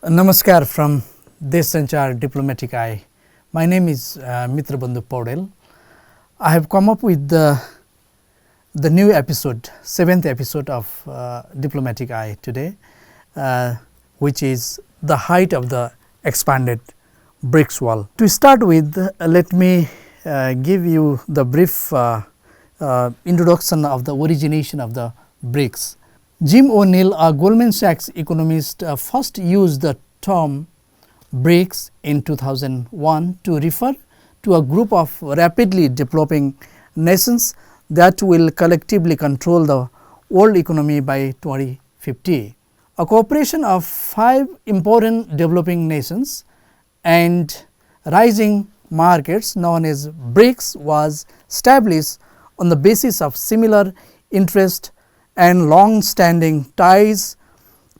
Namaskar from Deshsanchar Diplomatic Eye. My name is Mitra Bandhu Poudel. I have come up with the new episode, 7th episode of Diplomatic Eye today, which is the height of the expanded BRICS wall. To start with, let me give you the brief introduction of the origination of the BRICS. Jim O'Neill, a Goldman Sachs economist, first used the term BRICS in 2001 to refer to a group of rapidly developing nations that will collectively control the world economy by 2050. A cooperation of 5 important developing nations and rising markets known as BRICS was established on the basis of similar interest and long-standing ties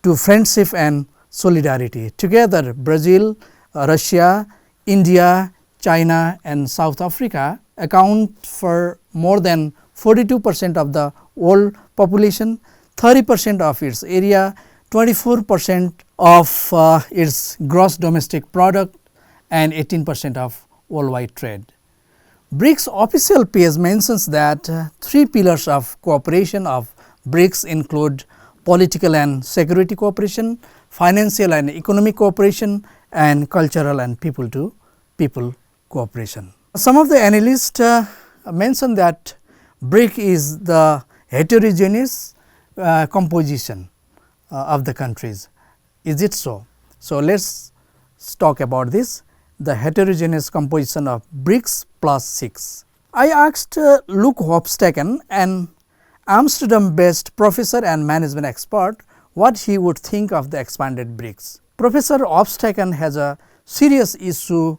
to friendship and solidarity. Together, Brazil, Russia, India, China and South Africa account for more than 42% of the world population, 30% of its area, 24% of its gross domestic product and 18% of worldwide trade. BRICS official page mentions that 3 pillars of cooperation of BRICS include political and security cooperation, financial and economic cooperation and cultural and people to people cooperation. Some of the analysts mention that BRIC is the heterogeneous composition of the countries. Is it so? So, let us talk about this, the heterogeneous composition of BRICS plus 6. I asked Luke Hofstegen, an Amsterdam-based professor and management expert, what he would think of the expanded BRICS. Professor Hofstegen has a serious issue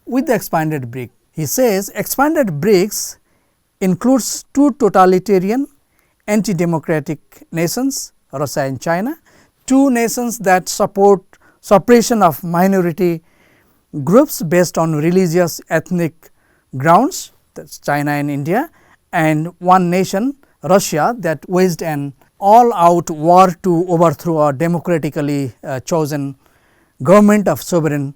with the expanded BRICS. He says expanded BRICS includes 2 totalitarian anti-democratic nations, Russia and China, 2 nations that support suppression of minority groups based on religious ethnic grounds, that is China and India, and 1 nation, Russia, that waged an all-out war to overthrow a democratically chosen government of sovereign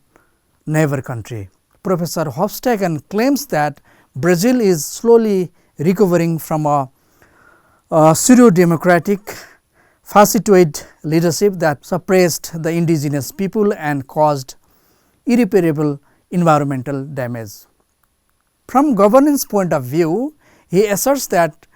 neighbor country. Professor Hofstegen claims that Brazil is slowly recovering from a pseudo-democratic fascist leadership that suppressed the indigenous people and caused irreparable environmental damage. From governance point of view, he asserts that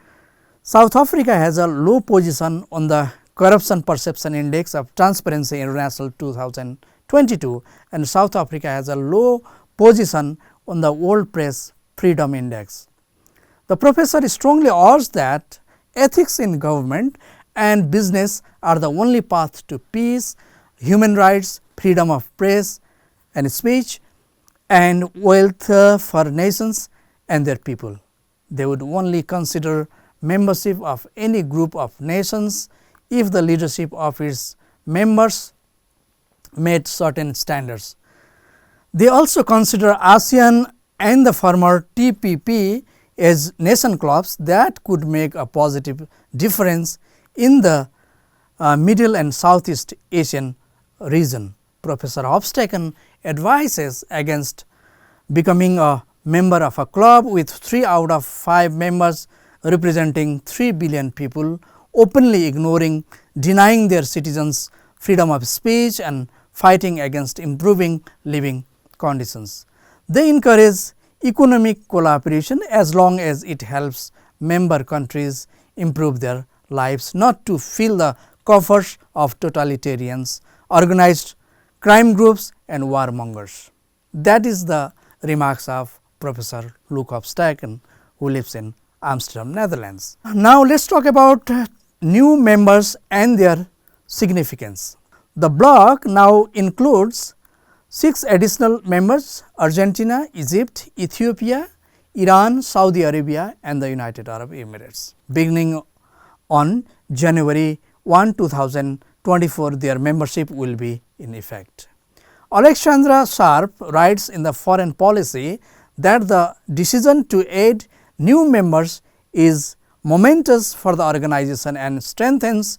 South Africa has a low position on the Corruption Perception Index of Transparency International 2022 and South Africa has a low position on the World Press Freedom Index. The professor strongly urged that ethics in government and business are the only path to peace, human rights, freedom of press and speech and wealth for nations and their people. They would only consider membership of any group of nations if the leadership of its members met certain standards. They also consider ASEAN and the former TPP as nation clubs that could make a positive difference in the Middle and Southeast Asian region. Professor Hofstegen advises against becoming a member of a club with 3 out of 5 members representing 3 billion people, openly ignoring, denying their citizens freedom of speech and fighting against improving living conditions. They encourage economic collaboration as long as it helps member countries improve their lives, not to fill the coffers of totalitarians, organized crime groups and warmongers. That is the remarks of Professor Luke Hofstegen, who lives in Amsterdam, Netherlands. Now, let us talk about new members and their significance. The bloc now includes 6 additional members: Argentina, Egypt, Ethiopia, Iran, Saudi Arabia and the United Arab Emirates. Beginning on January 1, 2024, their membership will be in effect. Alexandra Sharp writes in the Foreign Policy that the decision to add new members is momentous for the organization and strengthens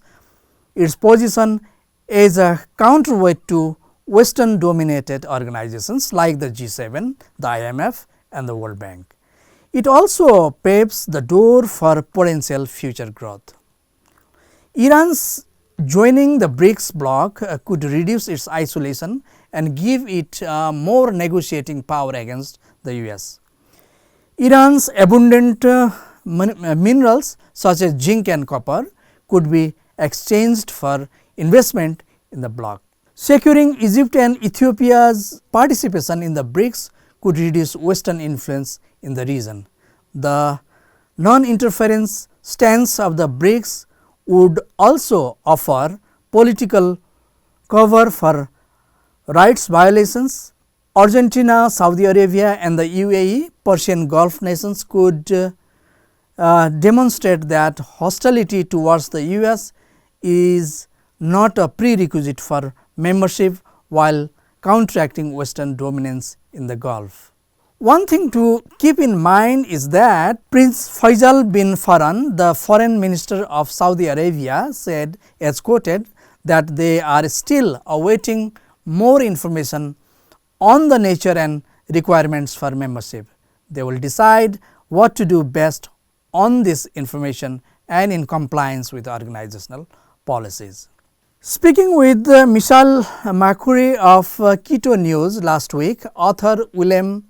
its position as a counterweight to Western dominated organizations like the G7, the IMF and the World Bank. It also paves the door for potential future growth. Iran's joining the BRICS bloc could reduce its isolation and give it more negotiating power against the US. Iran's abundant minerals such as zinc and copper could be exchanged for investment in the bloc. Securing Egypt and Ethiopia's participation in the BRICS could reduce Western influence in the region. The non-interference stance of the BRICS would also offer political cover for rights violations. Argentina, Saudi Arabia and the UAE, Persian Gulf nations could demonstrate that hostility towards the US is not a prerequisite for membership while counteracting Western dominance in the Gulf. One thing to keep in mind is that Prince Faisal bin Farhan, the foreign minister of Saudi Arabia, said, as quoted, that they are still awaiting more information on the nature and requirements for membership. They will decide what to do best on this information and in compliance with organizational policies. Speaking with Michelle McCurry of Keto News last week, author William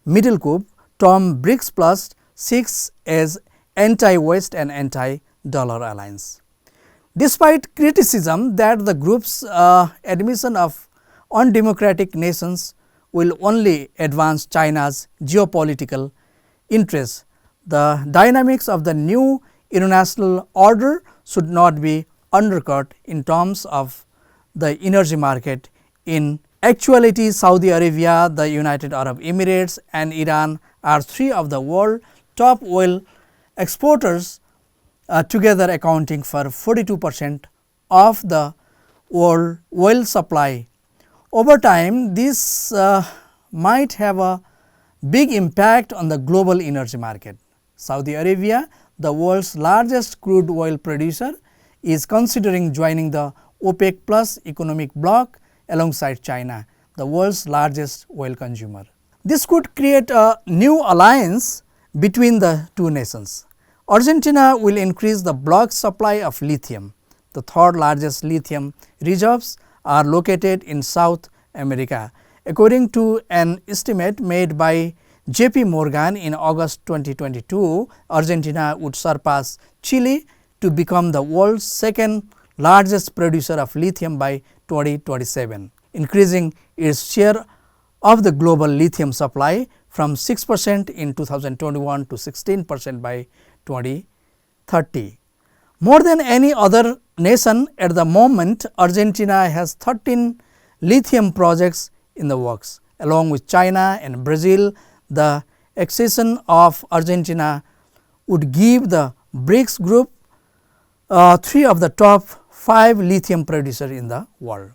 Middlecoop termed BRICS Plus 6 as anti-West and anti-dollar alliance. Despite criticism that the group's admission of undemocratic nations will only advance China's geopolitical interests, the dynamics of the new international order should not be undercut in terms of the energy market. In actuality, Saudi Arabia, the United Arab Emirates and Iran are three of the world's top oil exporters, together accounting for 42% of the world oil supply. Over time, this might have a big impact on the global energy market. Saudi Arabia, the world's largest crude oil producer, is considering joining the OPEC Plus economic bloc alongside China, the world's largest oil consumer. This could create a new alliance between the two nations. Argentina will increase the bloc's supply of lithium. The third largest lithium reserves are located in South America. According to an estimate made by JP Morgan in August 2022, Argentina would surpass Chile to become the world's second largest producer of lithium by 2027, increasing its share of the global lithium supply from 6% in 2021 to 16% by 2030. More than any other nation at the moment, Argentina has 13 lithium projects in the works. Along with China and Brazil, the accession of Argentina would give the BRICS group three of the top 5 lithium producers in the world.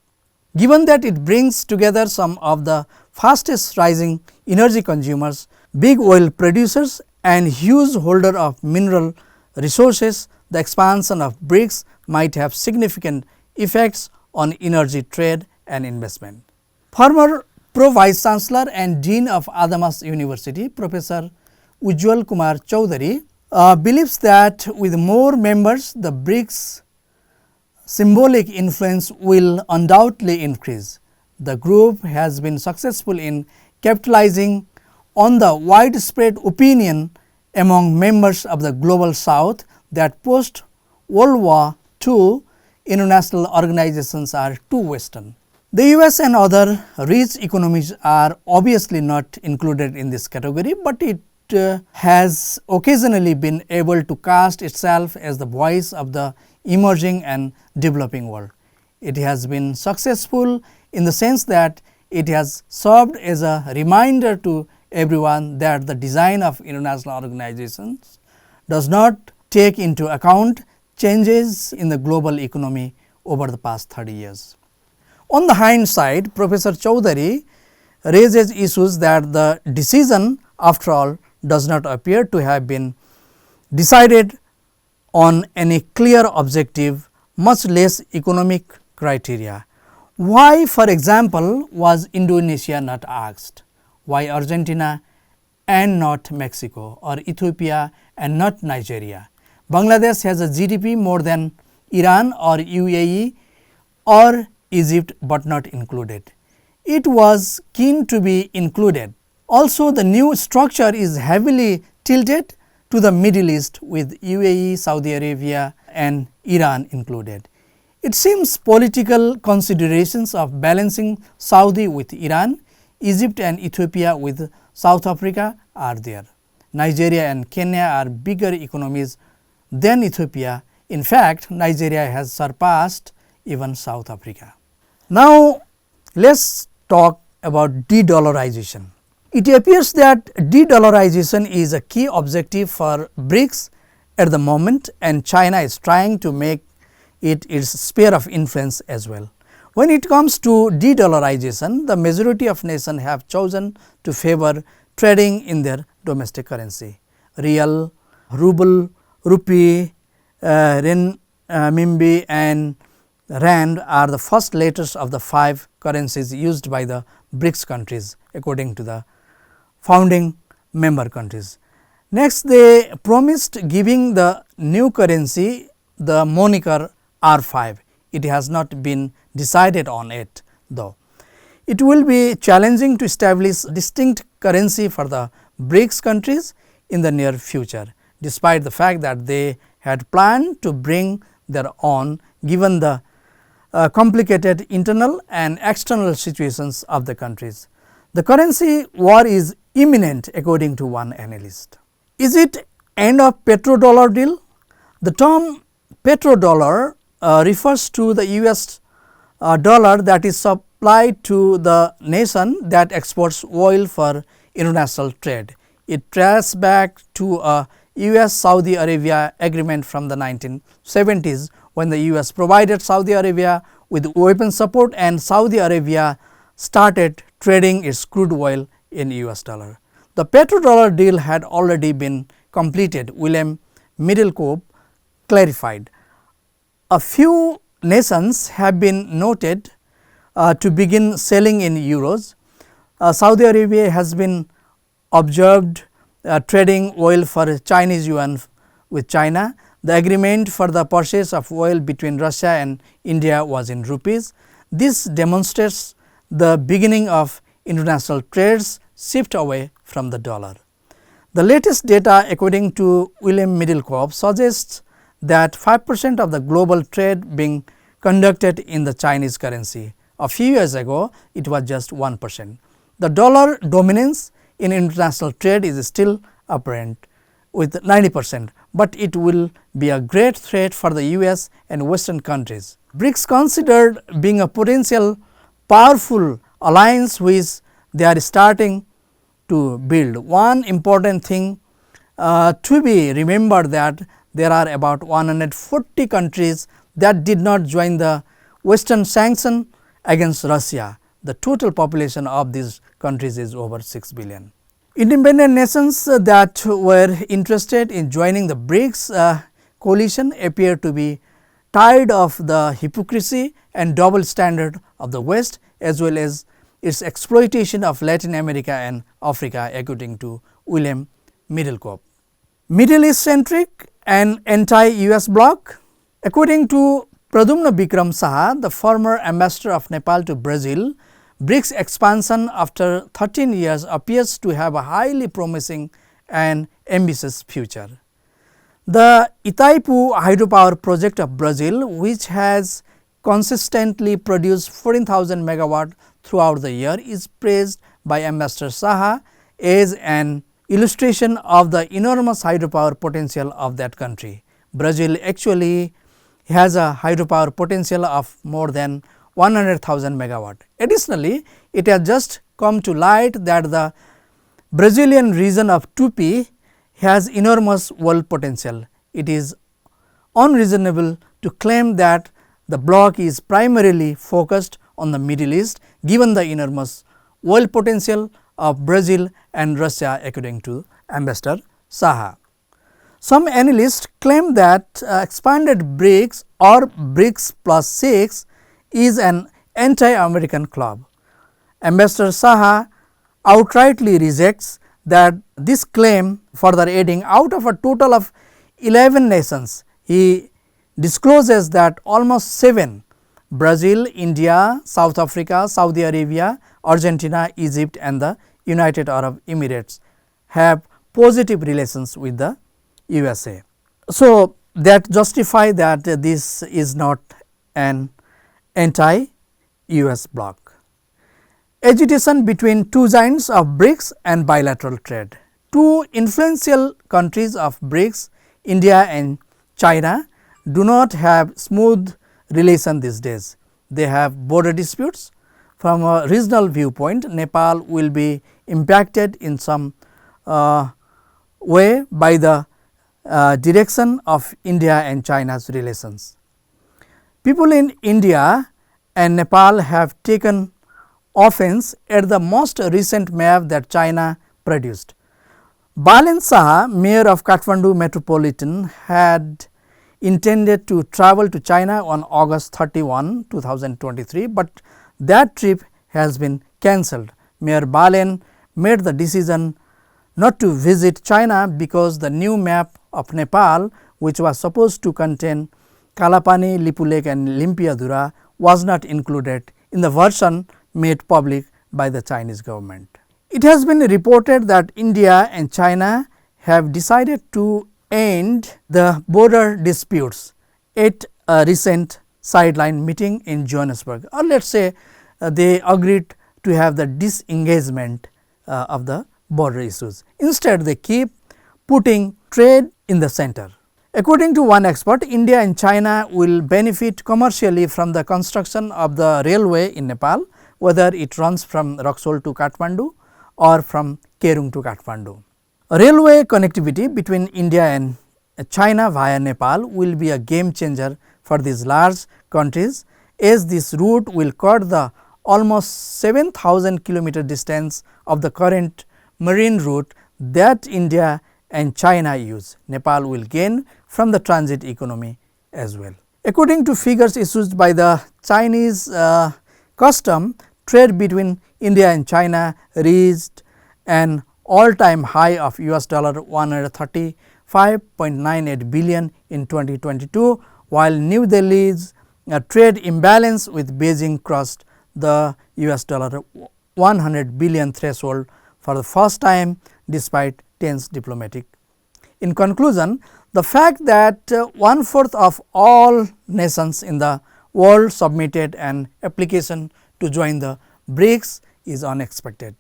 Given that it brings together some of the fastest rising energy consumers, big oil producers and huge holder of mineral resources, the expansion of BRICS might have significant effects on energy trade and investment. Former Pro Vice Chancellor and Dean of Adamas University, Professor Ujjwal Kumar Choudhary, believes that with more members, the BRICS symbolic influence will undoubtedly increase. The group has been successful in capitalizing on the widespread opinion among members of the Global South that post-World War II international organizations are too Western. The US and other rich economies are obviously not included in this category, but it has occasionally been able to cast itself as the voice of the emerging and developing world. It has been successful in the sense that it has served as a reminder to everyone that the design of international organizations does not take into account changes in the global economy over the past 30 years. On the hindsight, Professor Choudhary raises issues that the decision, after all, does not appear to have been decided on any clear objective, much less economic criteria. Why, for example, was Indonesia not asked? Why Argentina and not Mexico, or Ethiopia and not Nigeria? Bangladesh has a GDP more than Iran or UAE or Egypt, but not included. It was keen to be included. Also, the new structure is heavily tilted to the Middle East, with UAE, Saudi Arabia and Iran included. It seems political considerations of balancing Saudi with Iran, Egypt and Ethiopia with South Africa are there. Nigeria and Kenya are bigger economies than Ethiopia. In fact, Nigeria has surpassed even South Africa. Now, let us talk about de-dollarization. It appears that de-dollarization is a key objective for BRICS at the moment, and China is trying to make it its sphere of influence as well. When it comes to de-dollarization, the majority of nations have chosen to favor trading in their domestic currency. Riel, ruble, rupee, renminbi and rand are the first letters of the 5 currencies used by the BRICS countries according to the founding member countries. Next, they promised giving the new currency the moniker R5. It has not been decided on it though. It will be challenging to establish distinct currency for the BRICS countries in the near future, despite the fact that they had planned to bring their own, given the complicated internal and external situations of the countries. The currency war is imminent according to one analyst. Is it end of petrodollar deal? The term petrodollar refers to the US dollar that is supplied to the nation that exports oil for international trade. It traces back to a US Saudi Arabia agreement from the 1970s, when the US provided Saudi Arabia with weapon support and Saudi Arabia started trading its crude oil in US dollar. The petrodollar deal had already been completed, William Middlecope clarified. A few nations have been noted to begin selling in euros. Saudi Arabia has been observed trading oil for Chinese yuan with China. The agreement for the purchase of oil between Russia and India was in rupees. This demonstrates the beginning of international trade's shift away from the dollar. The latest data, according to William Middlecope, suggests that 5% of the global trade being conducted in the Chinese currency. A few years ago, it was just 1%. The dollar dominance in international trade is still apparent with 90%, but it will be a great threat for the US and Western countries. BRICS considered being a potential powerful alliance which they are starting to build. One important thing to be remembered that there are about 140 countries that did not join the Western sanction against Russia. The total population of these countries is over 6 billion. Independent nations that were interested in joining the BRICS coalition appear to be tired of the hypocrisy and double standard of the West, as well as its exploitation of Latin America and Africa, according to William Middlecope. Middle East centric and anti-US bloc. According to Pradyumna Bikram Saha, the former ambassador of Nepal to Brazil, BRICS expansion after 13 years appears to have a highly promising and ambitious future. The Itaipu hydropower project of Brazil, which has consistently produced 14,000 megawatt throughout the year, is praised by Ambassador Saha as an illustration of the enormous hydropower potential of that country. Brazil actually has a hydropower potential of more than 100,000 megawatt. Additionally, it has just come to light that the Brazilian region of Tupi has enormous oil potential. It is unreasonable to claim that the bloc is primarily focused on the Middle East, given the enormous oil potential of Brazil and Russia, according to Ambassador Saha. Some analysts claim that expanded BRICS or BRICS plus 6 is an anti-American club. Ambassador Saha outrightly rejects that this claim, further adding, out of a total of 11 nations, he discloses that almost 7, Brazil, India, South Africa, Saudi Arabia, Argentina, Egypt and the United Arab Emirates have positive relations with the USA. So, that justify that this is not an anti-US bloc. Agitation between two giants of BRICS and bilateral trade. Two influential countries of BRICS, India and China, do not have smooth relation these days. They have border disputes. From a regional viewpoint, Nepal will be impacted in some way by the direction of India and China's relations. People in India and Nepal have taken offense at the most recent map that China produced. Balen Saha, mayor of Kathmandu Metropolitan, had intended to travel to China on August 31, 2023, but that trip has been cancelled. Mayor Balen made the decision not to visit China because the new map of Nepal, which was supposed to contain Kalapani, Lipu Lake and Limpiadhura, was not included in the version made public by the Chinese government. It has been reported that India and China have decided to end the border disputes at a recent sideline meeting in Johannesburg, or let us say they agreed to have the disengagement of the border issues. Instead, they keep putting trade in the center. According to one expert, India and China will benefit commercially from the construction of the railway in Nepal, whether it runs from Raxol to Kathmandu or from Kerung to Kathmandu. Railway connectivity between India and China via Nepal will be a game changer for these large countries, as this route will cut the almost 7,000 kilometer distance of the current marine route that India and China use. Nepal will gain from the transit economy as well. According to figures issued by the Chinese custom, trade between India and China reached an all-time high of $135.98 billion in 2022, while New Delhi's trade imbalance with Beijing crossed the $100 billion threshold for the first time despite tense diplomatic. In conclusion, the fact that 1/4 of all nations in the world submitted an application to join the BRICS is unexpected.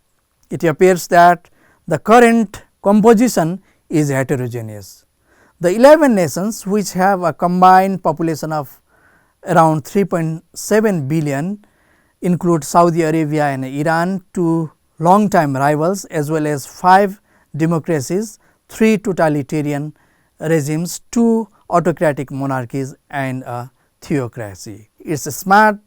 It appears that the current composition is heterogeneous. The 11 nations, which have a combined population of around 3.7 billion, include Saudi Arabia and Iran, two long-time rivals, as well as 5 democracies, 3 totalitarian regimes, 2 autocratic monarchies and a theocracy. It is a smart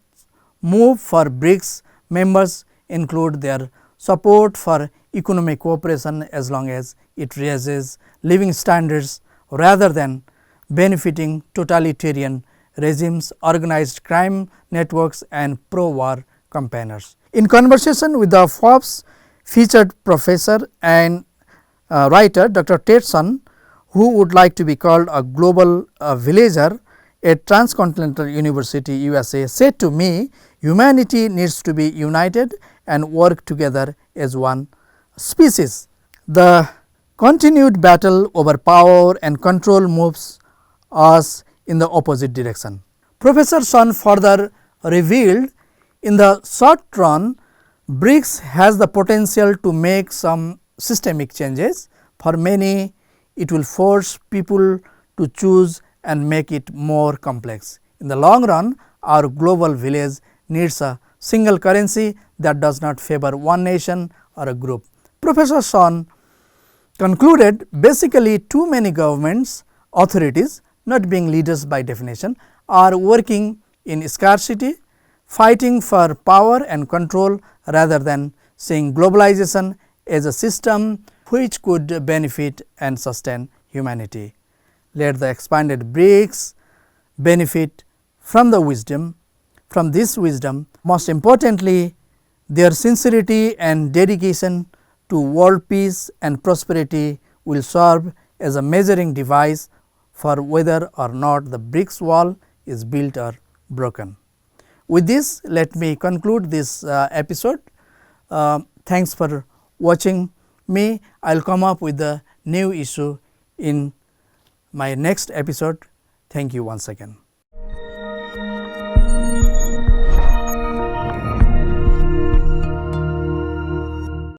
move for BRICS members include their support for economic cooperation as long as it raises living standards rather than benefiting totalitarian regimes, organized crime networks and pro-war campaigners. In conversation with the Forbes featured professor and writer Dr. Dedsanchar, who would like to be called a global villager at Transcontinental University, USA, said to me, humanity needs to be united and work together as one species. The continued battle over power and control moves us in the opposite direction. Professor Sun further revealed, in the short run, BRICS has the potential to make some systemic changes. For many, it will force people to choose and make it more complex. In the long run, our global village needs a single currency that does not favor one nation or a group. Professor Sun concluded, basically too many governments, authorities, not being leaders by definition, are working in scarcity, fighting for power and control rather than seeing globalization as a system which could benefit and sustain humanity. Let the expanded BRICS benefit from the wisdom, from this wisdom. Most importantly, their sincerity and dedication to world peace and prosperity will serve as a measuring device for whether or not the BRICS wall is built or broken. With this, let me conclude this episode. Thanks for watching me. I will come up with a new issue in my next episode. Thank you once again.